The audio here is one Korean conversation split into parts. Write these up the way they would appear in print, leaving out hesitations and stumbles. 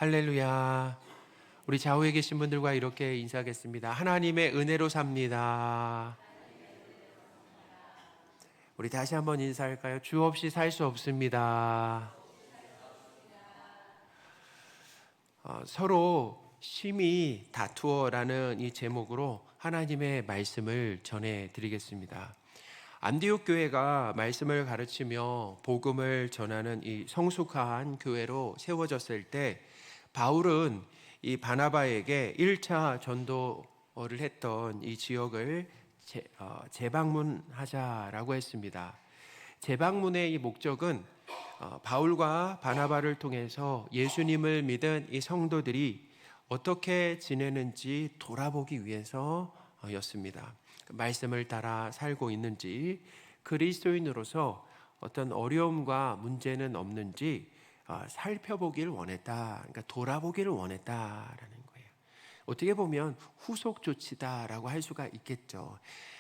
할렐루야. 우리 좌우에 계신 분들과 이렇게 인사하겠습니다. 하나님의 은혜로 삽니다. 우리 다시 한번 인사할까요? 주 없이 살 수 없습니다. 서로 심히 다투어라는 이 제목으로 하나님의 말씀을 전해드리겠습니다. 안디옥 교회가 말씀을 가르치며 복음을 전하는 이 성숙한 교회로 세워졌을 때 바울은 이 바나바에게 1차 전도를 했던 이 지역을 재방문하자라고 했습니다. 재방문의 이 목적은 바울과 바나바를 통해서 예수님을 믿은 이 성도들이 어떻게 지내는지 돌아보기 위해서였습니다. 말씀을 따라 살고 있는지, 그리스도인으로서 어떤 어려움과 문제는 없는지 살펴보기를 원했다. 그러니까 돌아보기를 원했다라는 거예요. 어떻게 보면 후속 조치다라고 할 수가 있겠죠.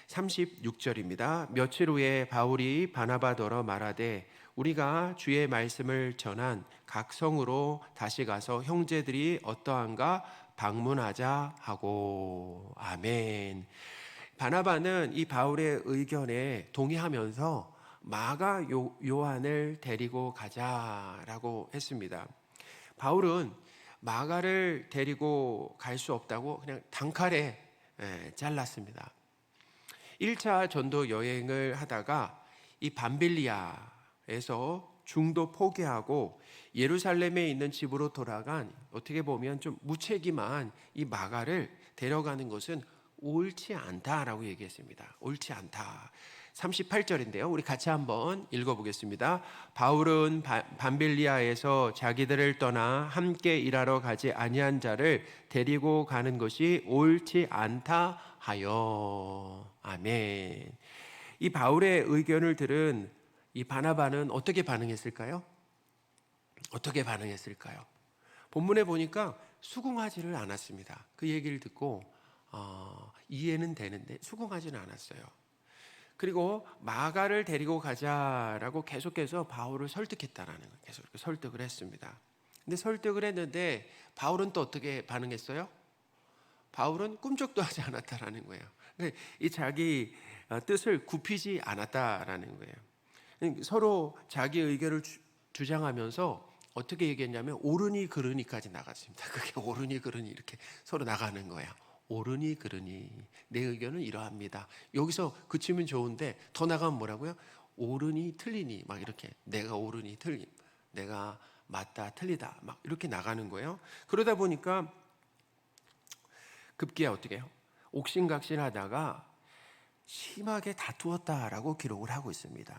36절입니다. 며칠 후에 바울이 바나바더러 말하되 우리가 주의 말씀을 전한 각 성으로 다시 가서 형제들이 어떠한가 방문하자 하고. 아멘. 바나바는 이 바울의 의견에 동의하면서 마가 요한을 데리고 가자라고 했습니다. 바울은 마가를 데리고 갈 수 없다고 그냥 단칼에 잘랐습니다. 1차 전도 여행을 하다가 이 밤빌리아에서 중도 포기하고 예루살렘에 있는 집으로 돌아간, 어떻게 보면 좀 무책임한 이 마가를 데려가는 것은 옳지 않다라고 얘기했습니다. 옳지 않다. 38절인데요. 우리 같이 한번 읽어보겠습니다. 바울은 밤빌리아에서 자기들을 떠나 함께 일하러 가지 아니한 자를 데리고 가는 것이 옳지 않다 하여. 아멘. 이 바울의 의견을 들은 이 바나바는 어떻게 반응했을까요? 어떻게 반응했을까요? 본문에 보니까 수긍하지를 않았습니다. 그 얘기를 듣고 이해는 되는데 수긍하지는 않았어요. 그리고 마가를 데리고 가자라고 계속해서 바울을 설득했다라는 거예요. 계속 이렇게 설득을 했습니다. 근데 설득을 했는데 바울은 또 어떻게 반응했어요? 바울은 꿈쩍도 하지 않았다라는 거예요. 이 자기 뜻을 굽히지 않았다라는 거예요. 서로 자기 의견을 주장하면서 어떻게 얘기했냐면 옳으니 그르니까지 나갔습니다. 그게 옳으니 그르니 이렇게 서로 나가는 거예요. 옳으니 그르니 내 의견은 이러합니다. 여기서 그치면 좋은데 더 나가면 뭐라고요? 옳으니 틀리니 막 이렇게 내가 옳으니 틀림, 내가 맞다 틀리다 막 이렇게 나가는 거예요. 그러다 보니까 급기야 어떻게 해요? 옥신각신하다가 심하게 다투었다라고 기록을 하고 있습니다.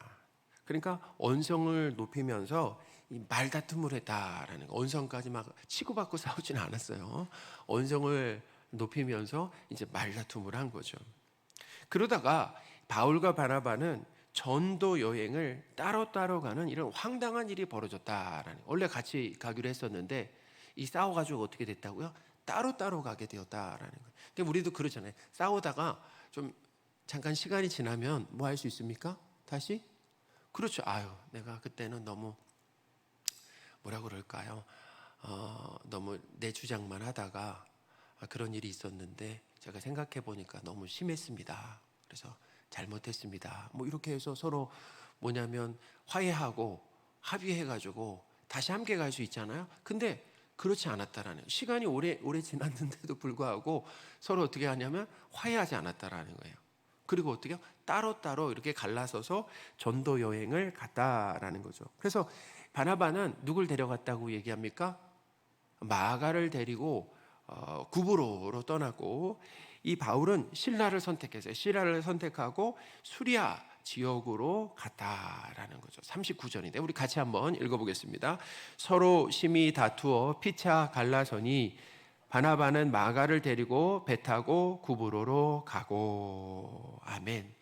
그러니까 언성을 높이면서 이 말다툼을 했다라는 거. 언성까지 막 치고받고 싸우지는 않았어요. 언성을 높이면서 이제 말다툼을 한 거죠. 그러다가 바울과 바나바는 전도 여행을 따로따로 가는 이런 황당한 일이 벌어졌다라는. 원래 같이 가기로 했었는데 이 싸워가지고 어떻게 됐다고요? 따로따로 가게 되었다라는 거예요. 근데 우리도 그러잖아요. 싸우다가 좀 잠깐 시간이 지나면 뭐 할 수 있습니까? 다시? 그렇죠. 아유, 내가 그때는 너무 뭐라 그럴까요? 너무 내 주장만 하다가 그런 일이 있었는데 제가 생각해 보니까 너무 심했습니다. 그래서 잘못했습니다. 뭐 이렇게 해서 서로 뭐냐면 화해하고 합의해가지고 다시 함께 갈 수 있잖아요. 근데 그렇지 않았다라는, 시간이 오래 지났는데도 불구하고 서로 어떻게 하냐면 화해하지 않았다라는 거예요. 그리고 어떻게 따로따로 이렇게 갈라서서 전도 여행을 갔다라는 거죠. 그래서 바나바는 누굴 데려갔다고 얘기합니까? 마가를 데리고 구브로로 떠나고, 이 바울은 실라를 선택했어요. 실라를 선택하고 수리아 지역으로 갔다라는 거죠. 39절인데 우리 같이 한번 읽어보겠습니다. 서로 심히 다투어 피차 갈라서니 바나바는 마가를 데리고 배 타고 구브로로 가고. 아멘.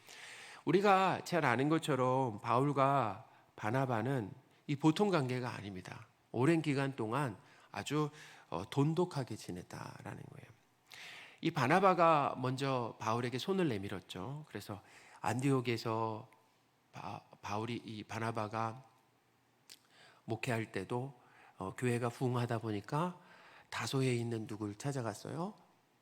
우리가 잘 아는 것처럼 바울과 바나바는 이 보통 관계가 아닙니다. 오랜 기간 동안 아주 돈독하게 지냈다라는 거예요. 이 바나바가 먼저 바울에게 손을 내밀었죠. 그래서 안디옥에서 바울이 이 바나바가 목회할 때도 교회가 부흥하다 보니까 다소에 있는 누구를 찾아갔어요?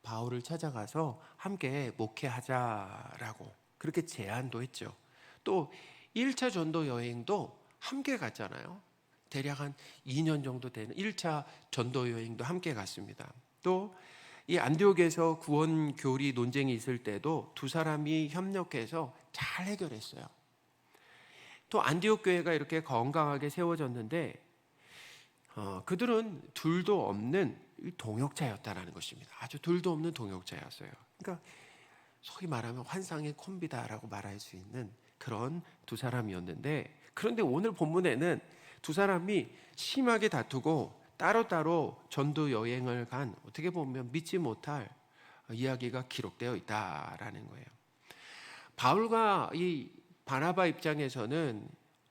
바울을 찾아가서 함께 목회하자라고 그렇게 제안도 했죠. 또 1차 전도 여행도 함께 갔잖아요. 대략 한 2년 정도 되는 1차 전도 여행도 함께 갔습니다. 또 이 안디옥에서 구원 교리 논쟁이 있을 때도 두 사람이 협력해서 잘 해결했어요. 또 안디옥 교회가 이렇게 건강하게 세워졌는데 그들은 둘도 없는 동역자였다라는 것입니다. 아주 둘도 없는 동역자였어요. 그러니까 소위 말하면 환상의 콤비다라고 말할 수 있는 그런 두 사람이었는데, 그런데 오늘 본문에는 두 사람이 심하게 다투고 따로따로 전도 여행을 간, 어떻게 보면 믿지 못할 이야기가 기록되어 있다라는 거예요. 바울과 이 바나바 입장에서는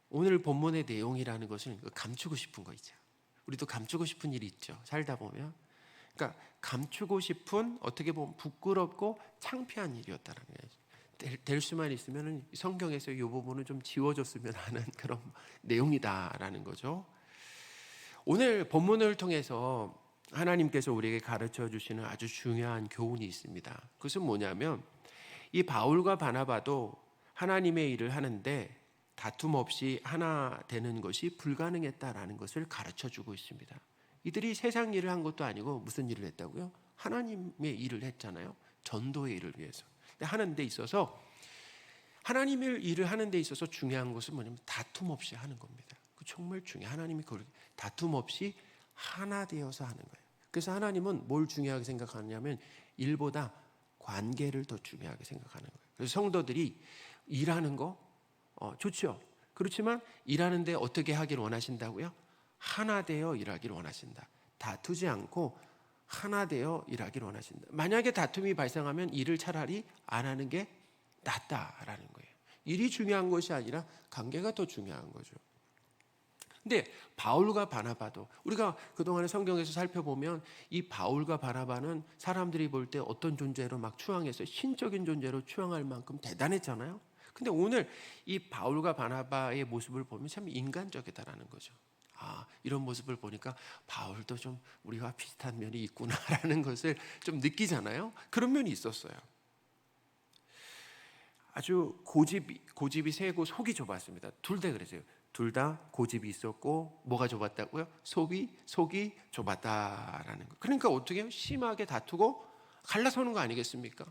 오늘 본문의 내용이라는 것을 감추고 싶은 거 있죠. 우리도 감추고 싶은 일이 있죠. 살다 보면. 그러니까 감추고 싶은, 어떻게 보면 부끄럽고 창피한 일이었다는 거예요. 될 수만 있으면 성경에서 이 부분은 좀 지워줬으면 하는 그런 내용이다라는 거죠. 오늘 본문을 통해서 하나님께서 우리에게 가르쳐 주시는 아주 중요한 교훈이 있습니다. 그것은 뭐냐면 이 바울과 바나바도 하나님의 일을 하는데 다툼 없이 하나 되는 것이 불가능했다라는 것을 가르쳐 주고 있습니다. 이들이 세상 일을 한 것도 아니고 무슨 일을 했다고요? 하나님의 일을 했잖아요. 전도의 일을 위해서. 근데 하는 데 있어서, 하나님의 일을 하는 데 있어서 중요한 것은 뭐냐면 다툼 없이 하는 겁니다. 정말 중요해요. 하나님이 그걸 다툼 없이 하나 되어서 하는 거예요. 그래서 하나님은 뭘 중요하게 생각하느냐면 일보다 관계를 더 중요하게 생각하는 거예요. 그래서 성도들이 일하는 거 좋죠. 그렇지만 일하는데 어떻게 하길 원하신다고요? 하나 되어 일하길 원하신다. 다투지 않고 하나 되어 일하길 원하신다. 만약에 다툼이 발생하면 일을 차라리 안 하는 게 낫다라는 거예요. 일이 중요한 것이 아니라 관계가 더 중요한 거죠. 근데 바울과 바나바도, 우리가 그동안에 성경에서 살펴보면 이 바울과 바나바는 사람들이 볼 때 어떤 존재로 막 추앙해서 신적인 존재로 추앙할 만큼 대단했잖아요. 근데 오늘 이 바울과 바나바의 모습을 보면 참 인간적이다라는 거죠. 이런 모습을 보니까 바울도 좀 우리와 비슷한 면이 있구나라는 것을 좀 느끼잖아요. 그런 면이 있었어요. 아주 고집이 세고 속이 좁았습니다. 둘 다 그랬어요. 둘 다 고집이 있었고 뭐가 좁았다고요? 속이 좁았다라는 거. 그러니까 어떻게 해요? 심하게 다투고 갈라서는 거 아니겠습니까?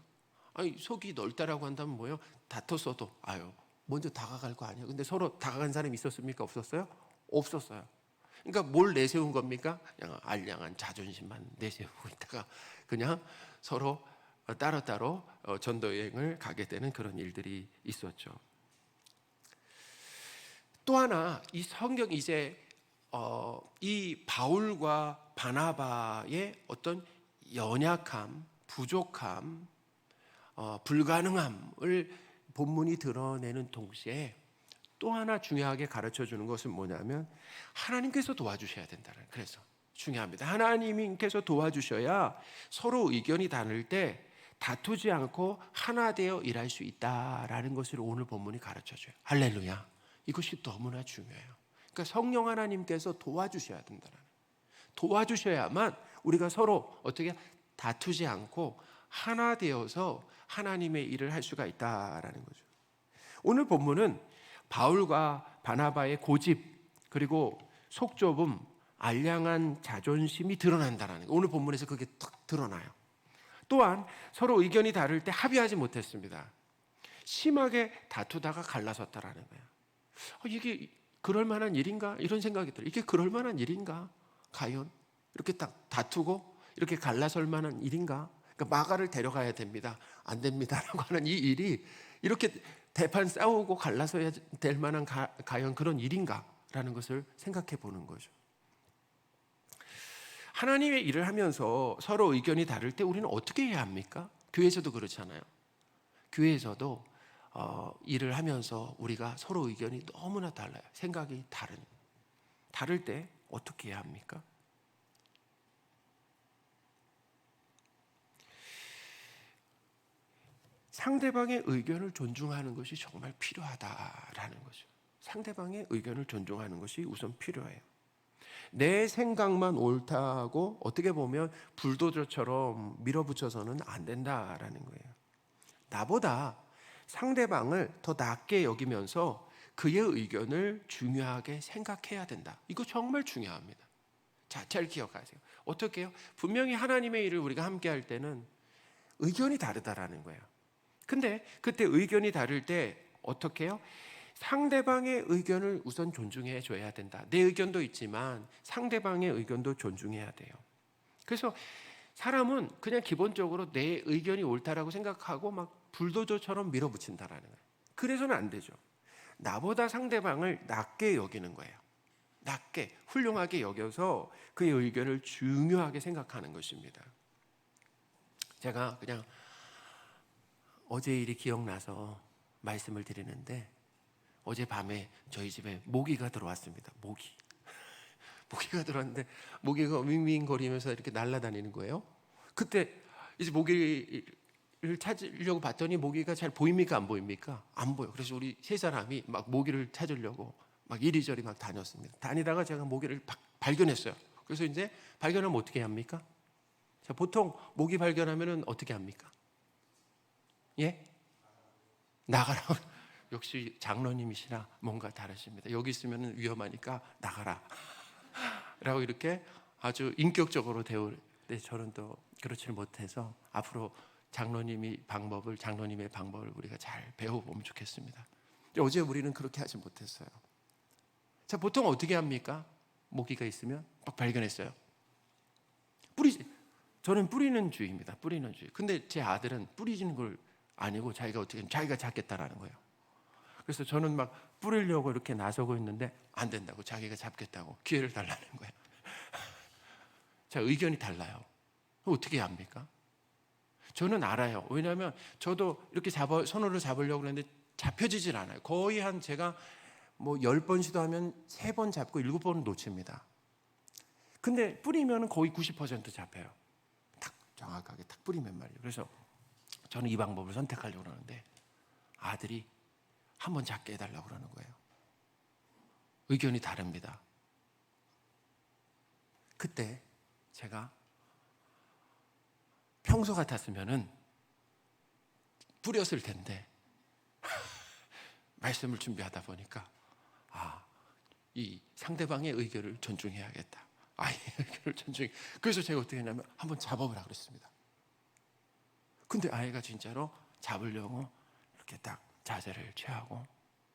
아니, 속이 넓다라고 한다면 뭐예요? 다퉜어도 먼저 다가갈 거 아니에요. 근데 서로 다가간 사람이 있었습니까? 없었어요? 없었어요. 그러니까 뭘 내세운 겁니까? 그냥 알량한 자존심만 내세우고 있다가 그냥 서로 따로따로 전도 여행을 가게 되는 그런 일들이 있었죠. 또 하나, 이 성경 이제 이 바울과 바나바의 어떤 연약함, 부족함, 불가능함을 본문이 드러내는 동시에 또 하나 중요하게 가르쳐 주는 것은 뭐냐면 하나님께서 도와주셔야 된다는, 그래서 중요합니다. 하나님께서 도와주셔야 서로 의견이 다를 때 다투지 않고 하나 되어 일할 수 있다라는 것을 오늘 본문이 가르쳐 줘요. 할렐루야. 이것이 너무나 중요해요. 그러니까 성령 하나님께서 도와주셔야 된다는, 도와주셔야만 우리가 서로 어떻게 다투지 않고 하나 되어서 하나님의 일을 할 수가 있다라는 거죠. 오늘 본문은 바울과 바나바의 고집, 그리고 속 좁음, 알량한 자존심이 드러난다는 거예요. 오늘 본문에서 그게 탁 드러나요. 또한 서로 의견이 다를 때 합의하지 못했습니다. 심하게 다투다가 갈라섰다라는 거예요. 이게 그럴 만한 일인가? 이런 생각이 들어요. 이게 그럴 만한 일인가? 과연 이렇게 딱 다투고 이렇게 갈라설 만한 일인가? 그러니까 마가를 데려가야 됩니다. 안 됩니다라고 하는 이 일이 이렇게 대판 싸우고 갈라서야 될 만한 과연 그런 일인가? 라는 것을 생각해 보는 거죠. 하나님의 일을 하면서 서로 의견이 다를 때 우리는 어떻게 해야 합니까? 교회에서도 그렇잖아요. 교회에서도 일을 하면서 우리가 서로 의견이 너무나 달라요. 생각이 다를 때 어떻게 해야 합니까? 상대방의 의견을 존중하는 것이 정말 필요하다라는 거죠. 상대방의 의견을 존중하는 것이 우선 필요해요. 내 생각만 옳다고 어떻게 보면 불도저처럼 밀어붙여서는 안 된다라는 거예요. 나보다 상대방을 더 낮게 여기면서 그의 의견을 중요하게 생각해야 된다. 이거 정말 중요합니다. 자, 잘 기억하세요. 어떻게 해요? 분명히 하나님의 일을 우리가 함께 할 때는 의견이 다르다라는 거예요. 근데 그때 의견이 다를 때 어떻게 해요? 상대방의 의견을 우선 존중해 줘야 된다. 내 의견도 있지만 상대방의 의견도 존중해야 돼요. 그래서 사람은 그냥 기본적으로 내 의견이 옳다라고 생각하고 막 불도저처럼 밀어붙인다라는 거예요. 그래서는 안 되죠. 나보다 상대방을 낮게 여기는 거예요. 낮게, 훌륭하게 여겨서 그의 의견을 중요하게 생각하는 것입니다. 제가 그냥 어제 일이 기억나서 말씀을 드리는데, 어젯밤에 저희 집에 모기가 들어왔습니다. 모기가 들어왔는데 모기가 윙윙거리면서 이렇게 날아다니는 거예요. 그때 이제 모기를 찾으려고 봤더니 모기가 잘 보입니까? 안 보입니까? 안 보여. 그래서 우리 세 사람이 막 모기를 찾으려고 막 이리저리 막 다녔습니다. 다니다가 제가 모기를 발견했어요. 그래서 이제 발견하면 어떻게 합니까? 자, 보통 모기 발견하면은 어떻게 합니까? 예? 나가라고. 역시 장로님이시라 뭔가 다르십니다. 여기 있으면 위험하니까 나가라 라고 이렇게 아주 인격적으로 대우는데, 저는 또 그렇지 못해서 앞으로 장로님의 방법을 우리가 잘 배워보면 좋겠습니다. 어제 우리는 그렇게 하지 못했어요. 자, 보통 어떻게 합니까? 모기가 있으면 막 발견했어요. 저는 뿌리는 주의입니다. 뿌리는 주의. 근데 제 아들은 뿌리지는 걸 아니고 자기가 잡겠다라는 거예요. 그래서 저는 막 뿌리려고 이렇게 나서고 있는데 안 된다고, 자기가 잡겠다고 기회를 달라는 거예요. 자, 의견이 달라요. 어떻게 합니까? 저는 알아요. 왜냐하면 저도 이렇게 손으로 잡으려고 그러는데 잡혀지질 않아요. 거의 제가 10번 시도하면 3번 잡고 7번은 놓칩니다. 근데 뿌리면 거의 90% 잡혀요. 딱 정확하게 딱 뿌리면 말이에요. 그래서 저는 이 방법을 선택하려고 그러는데 아들이 한번 잡게 해달라고 그러는 거예요. 의견이 다릅니다. 그때 제가 평소 같았으면은 뿌렸을 텐데 말씀을 준비하다 보니까 이 상대방의 의견을 존중해야겠다. 아이의 의견을 존중해. 그래서 제가 어떻게 했냐면 한번 잡아보라 그랬습니다. 근데 아이가 진짜로 잡으려고 이렇게 딱 자세를 취하고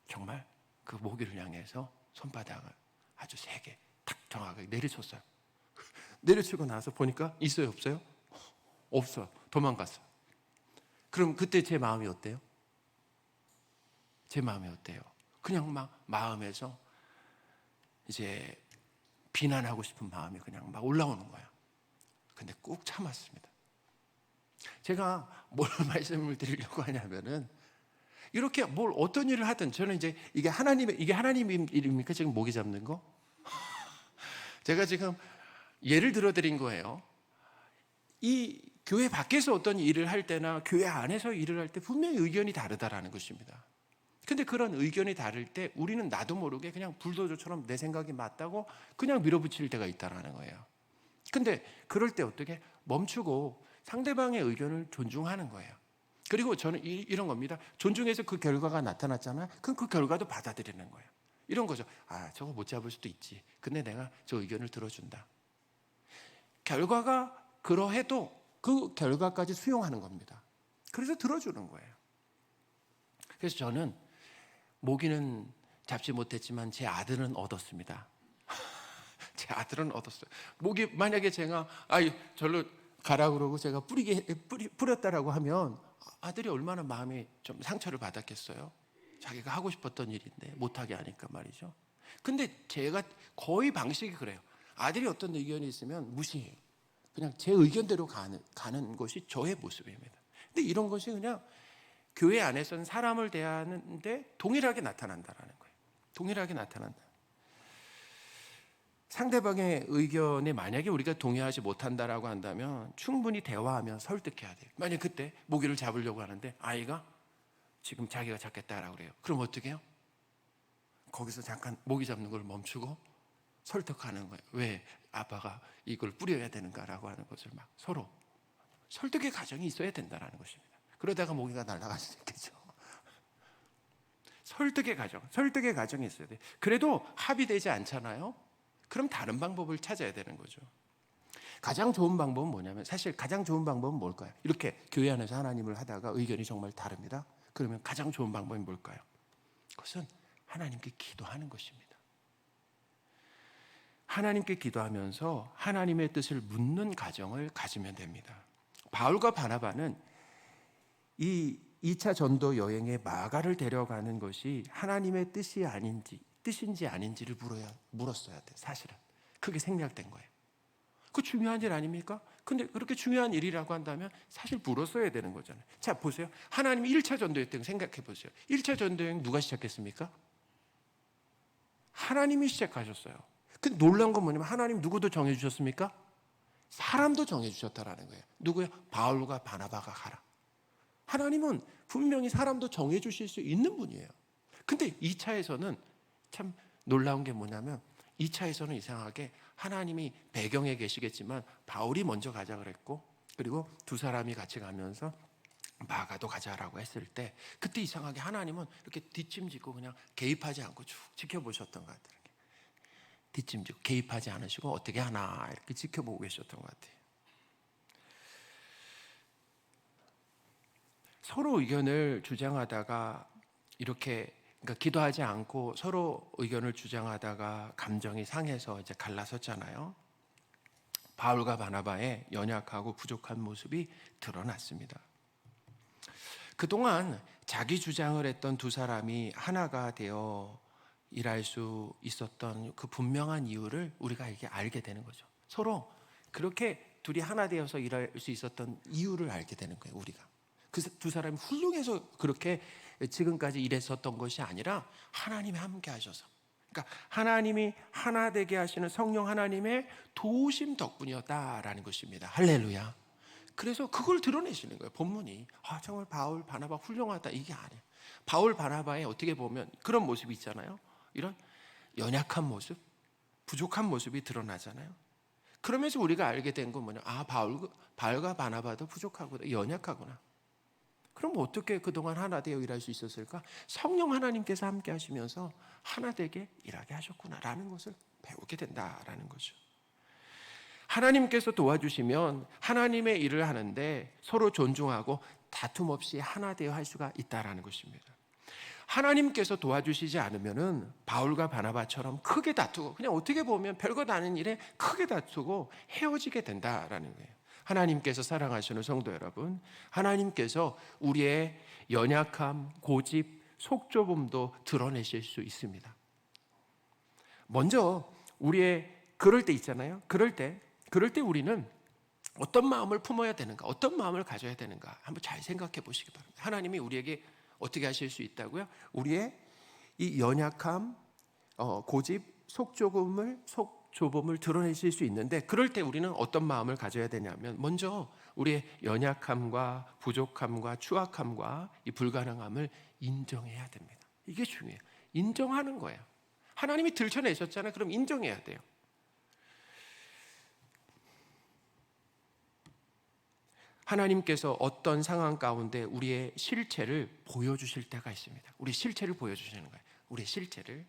정말 그 모기를 향해서 손바닥을 아주 세게 딱 정확하게 내리쳤어요. 내리치고 나서 보니까 있어요, 없어요? 없어요. 도망갔어요. 그럼 그때 제 마음이 어때요? 제 마음이 어때요? 그냥 막 마음에서 이제 비난하고 싶은 마음이 그냥 막 올라오는 거예요. 근데 꾹 참았습니다. 제가 뭘 말씀을 드리려고 하냐면은, 이렇게 어떤 일을 하든 저는 이제 이게 하나님 일입니까? 지금 모기 잡는 거? 제가 지금 예를 들어 드린 거예요. 이 교회 밖에서 어떤 일을 할 때나 교회 안에서 일을 할 때 분명히 의견이 다르다라는 것입니다. 근데 그런 의견이 다를 때 우리는 나도 모르게 그냥 불도저처럼 내 생각이 맞다고 그냥 밀어붙일 때가 있다라는 거예요. 근데 그럴 때 어떻게 멈추고 상대방의 의견을 존중하는 거예요. 그리고 저는 이런 겁니다. 존중해서 그 결과가 나타났잖아요. 그럼 그 결과도 받아들이는 거예요. 이런 거죠. 저거 못 잡을 수도 있지. 근데 내가 저 의견을 들어준다. 결과가 그러해도 그 결과까지 수용하는 겁니다. 그래서 들어주는 거예요. 그래서 저는 모기는 잡지 못했지만 제 아들은 얻었습니다. 제 아들은 얻었어요. 모기 만약에 제가 절로 가라 그러고 제가 뿌렸다라고 하면 아들이 얼마나 마음이 좀 상처를 받았겠어요. 자기가 하고 싶었던 일인데 못하게 하니까 말이죠. 근데 제가 거의 방식이 그래요. 아들이 어떤 의견이 있으면 무시해요. 그냥 제 의견대로 가는 것이 저의 모습입니다. 근데 이런 것이 그냥 교회 안에서는 사람을 대하는데 동일하게 나타난다라는 거예요. 동일하게 나타난다. 상대방의 의견에 만약에 우리가 동의하지 못한다라고 한다면 충분히 대화하며 설득해야 돼요. 만약 그때 모기를 잡으려고 하는데 아이가 지금 자기가 잡겠다라고 그래요. 그럼 어떻게 해요? 거기서 잠깐 모기 잡는 걸 멈추고 설득하는 거예요. 왜 아빠가 이걸 뿌려야 되는가라고 하는 것을 막 서로 설득의 과정이 있어야 된다는 것입니다. 그러다가 모기가 날아갈 수 있겠죠. 설득의 과정이 있어야 돼요. 그래도 합의되지 않잖아요. 그럼 다른 방법을 찾아야 되는 거죠. 가장 좋은 방법은 뭐냐면, 사실 가장 좋은 방법은 뭘까요? 이렇게 교회 안에서 하나님을 하다가 의견이 정말 다릅니다. 그러면 가장 좋은 방법이 뭘까요? 그것은 하나님께 기도하는 것입니다. 하나님께 기도하면서 하나님의 뜻을 묻는 과정을 가지면 됩니다. 바울과 바나바는 이 2차 전도 여행에 마가를 데려가는 것이 하나님의 뜻인지 아닌지를 물었어야 돼. 사실은 그게 생략된 거예요. 그 중요한 일 아닙니까? 근데 그렇게 중요한 일이라고 한다면 사실 물었어야 되는 거잖아요. 자, 보세요. 하나님이 1차 전도 여행 생각해 보세요. 1차 전도 여행 누가 시작했습니까? 하나님이 시작하셨어요. 근데 놀라운 건 뭐냐면, 하나님 누구도 정해 주셨습니까? 사람도 정해 주셨다라는 거예요. 누구요? 바울과 바나바가 가라. 하나님은 분명히 사람도 정해 주실 수 있는 분이에요. 근데 2차에서는 참 놀라운 게 뭐냐면, 2차에서는 이상하게 하나님이 배경에 계시겠지만 바울이 먼저 가자 그랬고, 그리고 두 사람이 같이 가면서 마가도 가자라고 했을 때, 그때 이상하게 하나님은 이렇게 뒷짐지고 그냥 개입하지 않고 쭉 지켜보셨던 것 같아요. 뒷짐지고 개입하지 않으시고 어떻게 하나 이렇게 지켜보고 계셨던 것 같아요. 서로 의견을 주장하다가 이렇게, 그러니까 기도하지 않고 서로 의견을 주장하다가 감정이 상해서 이제 갈라섰잖아요. 바울과 바나바의 연약하고 부족한 모습이 드러났습니다. 그동안 자기 주장을 했던 두 사람이 하나가 되어 일할 수 있었던 그 분명한 이유를 우리가 이게 알게 되는 거죠. 서로 그렇게 둘이 하나 되어서 일할 수 있었던 이유를 알게 되는 거예요, 우리가. 그 두 사람이 훌륭해서 그렇게 지금까지 일했었던 것이 아니라 하나님이 함께 하셔서, 그러니까 하나님이 하나 되게 하시는 성령 하나님의 도우심 덕분이었다라는 것입니다. 할렐루야. 그래서 그걸 드러내시는 거예요, 본문이. 정말 바울, 바나바 훌륭하다, 이게 아니에요. 바울, 바나바의 어떻게 보면 그런 모습이 있잖아요. 이런 연약한 모습, 부족한 모습이 드러나잖아요. 그러면서 우리가 알게 된 건 뭐냐? 바울과 바나바도 부족하구나, 연약하구나. 그럼 어떻게 그동안 하나 되어 일할 수 있었을까? 성령 하나님께서 함께 하시면서 하나 되게 일하게 하셨구나라는 것을 배우게 된다라는 거죠. 하나님께서 도와주시면 하나님의 일을 하는데 서로 존중하고 다툼 없이 하나 되어 할 수가 있다라는 것입니다. 하나님께서 도와주시지 않으면은 바울과 바나바처럼 크게 다투고, 그냥 어떻게 보면 별것 아닌 일에 크게 다투고 헤어지게 된다라는 거예요. 하나님께서 사랑하시는 성도 여러분, 하나님께서 우리의 연약함, 고집, 속 좁음도 드러내실 수 있습니다. 먼저 우리의 그럴 때 있잖아요. 그럴 때 우리는 어떤 마음을 품어야 되는가, 어떤 마음을 가져야 되는가 한번 잘 생각해 보시기 바랍니다. 하나님이 우리에게 어떻게 하실 수 있다고요? 우리의 이 연약함, 고집, 속 좁음을 드러내실 수 있는데, 그럴 때 우리는 어떤 마음을 가져야 되냐면, 먼저 우리의 연약함과 부족함과 추악함과 이 불가능함을 인정해야 됩니다. 이게 중요해요. 인정하는 거예요. 하나님이 들춰내셨잖아요. 그럼 인정해야 돼요. 하나님께서 어떤 상황 가운데 우리의 실체를 보여주실 때가 있습니다. 우리 실체를 보여주시는 거예요. 우리의 실체를.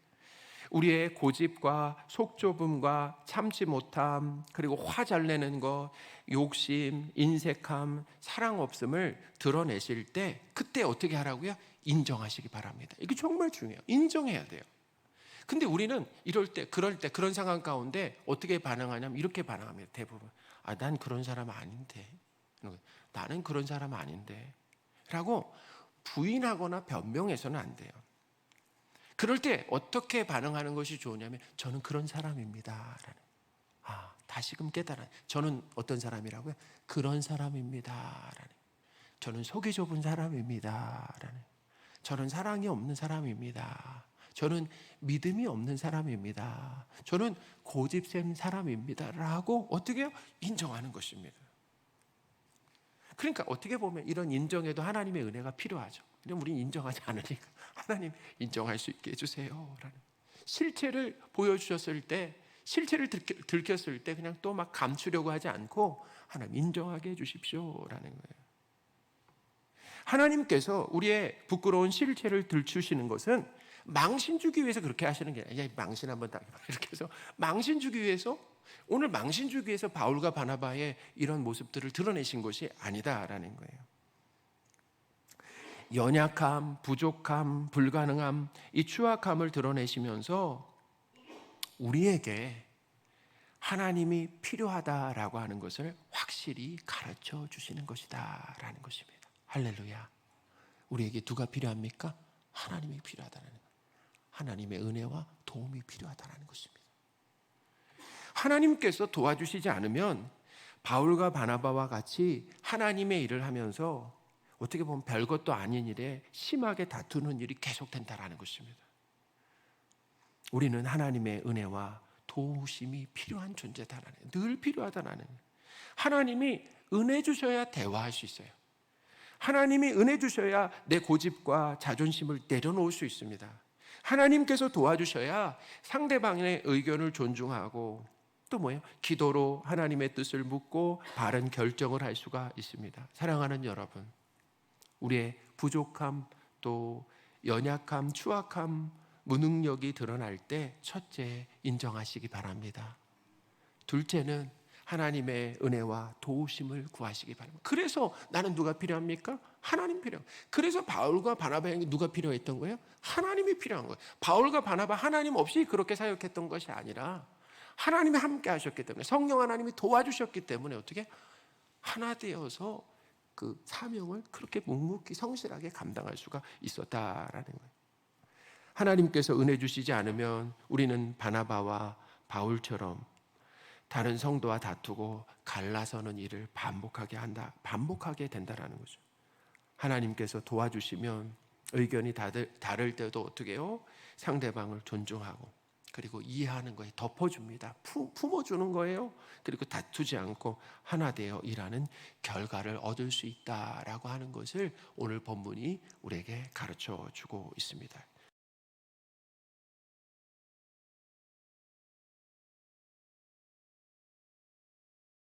우리의 고집과 속 좁음과 참지 못함, 그리고 화 잘 내는 것, 욕심, 인색함, 사랑 없음을 드러내실 때, 그때 어떻게 하라고요? 인정하시기 바랍니다. 이게 정말 중요해요. 인정해야 돼요. 근데 우리는 그럴 때 그런 상황 가운데 어떻게 반응하냐면 이렇게 반응합니다. 대부분. 난 그런 사람 아닌데, 나는 그런 사람 아닌데 라고 부인하거나 변명해서는 안 돼요. 그럴 때 어떻게 반응하는 것이 좋으냐면, 저는 그런 사람입니다 라는, 다시금 깨달아. 저는 어떤 사람이라고요? 그런 사람입니다 라는, 저는 속이 좁은 사람입니다 라는, 저는 사랑이 없는 사람입니다, 저는 믿음이 없는 사람입니다, 저는 고집센 사람입니다 라고 어떻게 해요? 인정하는 것입니다. 그러니까 어떻게 보면 이런 인정에도 하나님의 은혜가 필요하죠. 근데 우리는 인정하지 않으니까, 하나님 인정할 수 있게 해주세요 라는, 실체를 보여주셨을 때 실체를 들켰을 때 그냥 또 막 감추려고 하지 않고 하나님 인정하게 해주십시오라는 거예요. 하나님께서 우리의 부끄러운 실체를 들추시는 것은 망신 주기 위해서 그렇게 하시는 게 아니라, 야, 망신 한번 딱 이렇게 해서 망신 주기 위해서, 오늘 망신 주기 위해서 바울과 바나바의 이런 모습들을 드러내신 것이 아니다라는 거예요. 연약함, 부족함, 불가능함, 이 추악함을 드러내시면서 우리에게 하나님이 필요하다라고 하는 것을 확실히 가르쳐 주시는 것이다라는 것입니다. 할렐루야. 우리에게 누가 필요합니까? 하나님이 필요하다는 거예요. 하나님의 은혜와 도움이 필요하다는 것입니다. 하나님께서 도와주시지 않으면 바울과 바나바와 같이 하나님의 일을 하면서 어떻게 보면 별것도 아닌 일에 심하게 다투는 일이 계속된다는 것입니다. 우리는 하나님의 은혜와 도우심이 필요한 존재다라는, 늘 필요하다라는, 하나님이 은혜 주셔야 대화할 수 있어요. 하나님이 은혜 주셔야 내 고집과 자존심을 내려놓을 수 있습니다. 하나님께서 도와주셔야 상대방의 의견을 존중하고 또 뭐예요? 기도로 하나님의 뜻을 묻고 바른 결정을 할 수가 있습니다. 사랑하는 여러분, 우리의 부족함, 또 연약함, 추악함, 무능력이 드러날 때 첫째, 인정하시기 바랍니다. 둘째는 하나님의 은혜와 도우심을 구하시기 바랍니다. 그래서 나는 누가 필요합니까? 하나님 필요해요. 그래서 바울과 바나바에게 누가 필요했던 거예요? 하나님이 필요한 거예요. 바울과 바나바 하나님 없이 그렇게 사역했던 것이 아니라 하나님이 함께 하셨기 때문에, 성령 하나님이 도와주셨기 때문에 어떻게 하나 되어서 그 사명을 그렇게 묵묵히 성실하게 감당할 수가 있었다라는 거예요. 하나님께서 은혜 주시지 않으면 우리는 바나바와 바울처럼 다른 성도와 다투고 갈라서는 일을 반복하게 된다라는 거죠. 하나님께서 도와주시면 의견이 다를 때도 어떻게 해요? 상대방을 존중하고 그리고 이해하는 거에 덮어줍니다. 품어주는 거예요. 그리고 다투지 않고 하나 되어 일하는 결과를 얻을 수 있다라고 하는 것을 오늘 본문이 우리에게 가르쳐 주고 있습니다.